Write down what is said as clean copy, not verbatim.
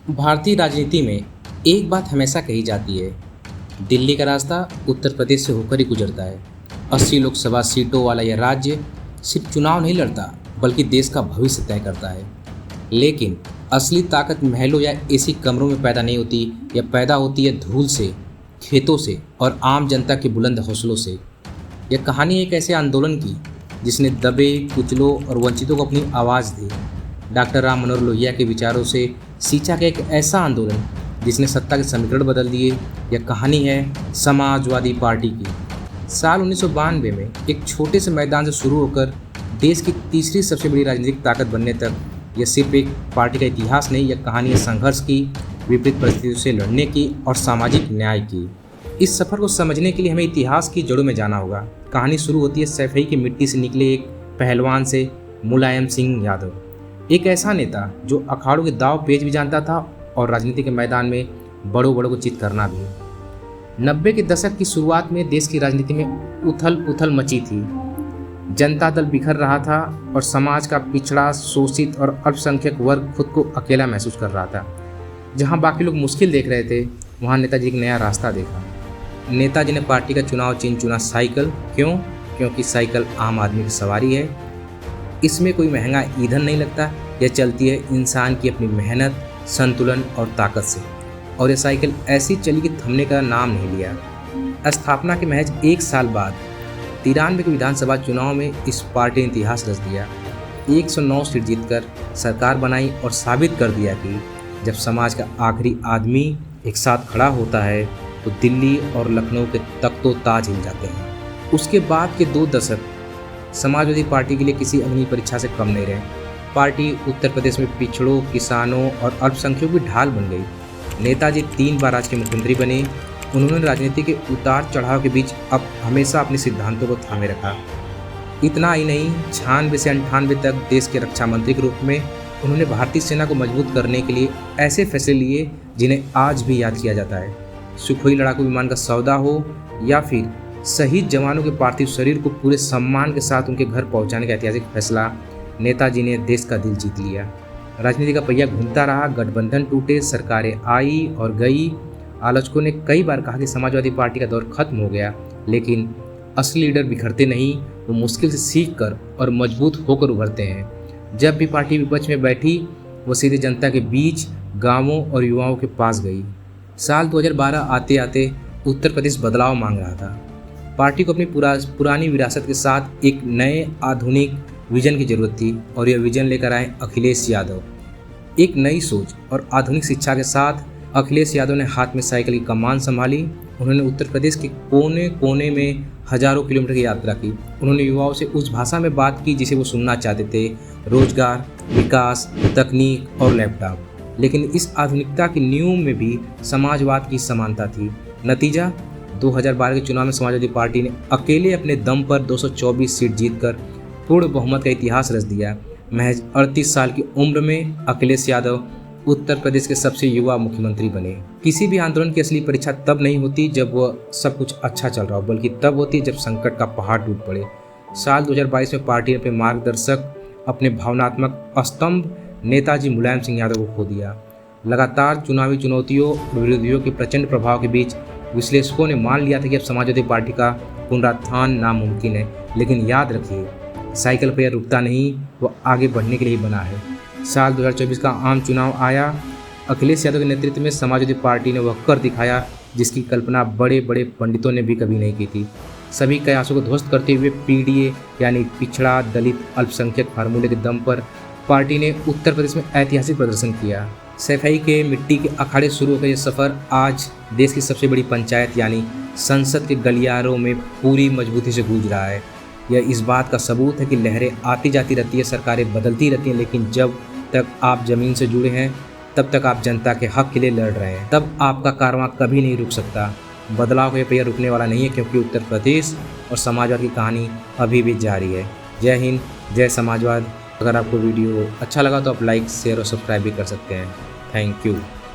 भारतीय राजनीति में एक बात हमेशा कही जाती है, दिल्ली का रास्ता उत्तर प्रदेश से होकर ही गुजरता है। 80 लोकसभा सीटों वाला यह राज्य सिर्फ चुनाव नहीं लड़ता, बल्कि देश का भविष्य तय करता है। लेकिन असली ताकत महलों या एसी कमरों में पैदा नहीं होती, यह पैदा होती है धूल से, खेतों से और आम जनता के बुलंद हौसलों से। यह कहानी एक ऐसे आंदोलन की जिसने दबे, कुचलों और वंचितों को अपनी आवाज़ दी। डॉक्टर राम मनोहर लोहिया के विचारों से सींचा गया एक ऐसा आंदोलन जिसने सत्ता के समीकरण बदल दिए। यह कहानी है समाजवादी पार्टी की। साल 1992 में एक छोटे से मैदान से शुरू होकर देश की तीसरी सबसे बड़ी राजनीतिक ताकत बनने तक यह सिर्फ एक पार्टी का इतिहास नहीं, यह कहानी है संघर्ष की, विपरीत परिस्थितियों से लड़ने की और सामाजिक न्याय की। इस सफ़र को समझने के लिए हमें इतिहास की जड़ों में जाना होगा। कहानी शुरू होती है सैफई की मिट्टी से निकले एक पहलवान से, मुलायम सिंह यादव। एक ऐसा नेता जो अखाड़ों के दाव पेच भी जानता था और राजनीति के मैदान में बड़ों बड़ों को चित करना भी। 90 के दशक की शुरुआत में देश की राजनीति में उथल पुथल मची थी। जनता दल बिखर रहा था और समाज का पिछड़ा, शोषित और अल्पसंख्यक वर्ग खुद को अकेला महसूस कर रहा था। जहां बाकी लोग मुश्किल देख रहे थे, वहां नेताजी एक नया रास्ता देखा। नेताजी ने पार्टी का चुनाव चिन्ह चुना साइकिल। क्यों? क्योंकि साइकिल आम आदमी की सवारी है। इसमें कोई महंगा ईंधन नहीं लगता, यह चलती है इंसान की अपनी मेहनत, संतुलन और ताकत से। और यह साइकिल ऐसी चली कि थमने का नाम नहीं लिया। स्थापना के महज एक साल बाद 93 के विधानसभा चुनाव में इस पार्टी ने इतिहास रच दिया। 109 सीट जीतकर सरकार बनाई और साबित कर दिया कि जब समाज का आखिरी आदमी एक साथ खड़ा होता है तो दिल्ली और लखनऊ के तख्तो ताज हिल जाते हैं। उसके बाद के 2 दशक समाजवादी पार्टी के लिए किसी अग्नि परीक्षा से कम नहीं रहे। पार्टी उत्तर प्रदेश में पिछड़ों, किसानों और अल्पसंख्यकों की ढाल बन गई। नेताजी 3 बार राज्य के मुख्यमंत्री बने। उन्होंने राजनीति के उतार चढ़ाव के बीच अब हमेशा अपने सिद्धांतों को थामे रखा। इतना ही नहीं, 96 से 98 तक देश के रक्षा मंत्री के रूप में उन्होंने भारतीय सेना को मजबूत करने के लिए ऐसे फैसले लिए जिन्हें आज भी याद किया जाता है। सुखोई लड़ाकू विमान का सौदा हो या फिर शहीद जवानों के पार्थिव शरीर को पूरे सम्मान के साथ उनके घर पहुंचाने का ऐतिहासिक फैसला, नेताजी ने देश का दिल जीत लिया। राजनीति का पहिया घूमता रहा, गठबंधन टूटे, सरकारें आई और गई। आलोचकों ने कई बार कहा कि समाजवादी पार्टी का दौर खत्म हो गया, लेकिन असली लीडर बिखरते नहीं, वो मुश्किल से सीख कर और मजबूत होकर उभरते हैं। जब भी पार्टी विपक्ष में बैठी, वो सीधे जनता के बीच, गाँवों और युवाओं के पास गई। साल 2012 आते आते उत्तर प्रदेश बदलाव मांग रहा था। पार्टी को अपनी पुरानी विरासत के साथ एक नए आधुनिक विजन की जरूरत थी और यह विजन लेकर आए अखिलेश यादव। एक नई सोच और आधुनिक शिक्षा के साथ अखिलेश यादव ने हाथ में साइकिल की कमान संभाली। उन्होंने उत्तर प्रदेश के कोने कोने में हजारों किलोमीटर की यात्रा की। उन्होंने युवाओं से उस भाषा में बात की जिसे वो सुनना चाहते थे, रोजगार, विकास, तकनीक और लैपटॉप। लेकिन इस आधुनिकता की नींव में भी समाजवाद की समानता थी। नतीजा, 2012 के चुनाव में समाजवादी पार्टी ने अकेले अपने दम पर 224 सीट जीतकर पूर्ण बहुमत का इतिहास रच दिया। महज 38 साल की उम्र में अखिलेश यादव उत्तर प्रदेश के सबसे युवा मुख्यमंत्री बने। किसी भी आंदोलन की असली परीक्षा तब नहीं होती जब वह सब कुछ अच्छा चल रहा हो, बल्कि तब होती है जब संकट का पहाड़ टूट पड़े। साल 2022 में पार्टी ने अपने मार्गदर्शक, अपने भावनात्मक स्तंभ नेताजी मुलायम सिंह यादव को खो दिया। लगातार चुनावी चुनौतियों और विरोधियों के प्रचंड प्रभाव के बीच विश्लेषकों ने मान लिया था कि अब समाजवादी पार्टी का पुनरुत्थान नामुमकिन है। लेकिन याद रखिए, साइकिल पर यह रुकता नहीं, वह आगे बढ़ने के लिए बना है। साल 2024 का आम चुनाव आया। अखिलेश यादव के नेतृत्व में समाजवादी पार्टी ने वह कर दिखाया जिसकी कल्पना बड़े बड़े पंडितों ने भी कभी नहीं की थी। सभी कयासों को ध्वस्त करते हुए पीडीए यानी पिछड़ा, दलित, अल्पसंख्यक फार्मूले के दम पर पार्टी ने उत्तर प्रदेश में ऐतिहासिक प्रदर्शन किया। सैफई के मिट्टी के अखाड़े शुरू होकर यह सफ़र आज देश की सबसे बड़ी पंचायत यानी संसद के गलियारों में पूरी मजबूती से गूंज रहा है। यह इस बात का सबूत है कि लहरें आती जाती रहती है, सरकारें बदलती रहती हैं, लेकिन जब तक आप ज़मीन से जुड़े हैं तब तक आप जनता के हक के लिए लड़ रहे हैं, तब आपका कारवां कभी नहीं रुक सकता। बदलाव का यह पहिया रुकने वाला नहीं है, क्योंकि उत्तर प्रदेश और समाजवाद की कहानी अभी भी जारी है। जय हिंद, जय समाजवाद। अगर आपको वीडियो अच्छा लगा तो आप लाइक, शेयर और सब्सक्राइब भी कर सकते हैं। Thank you.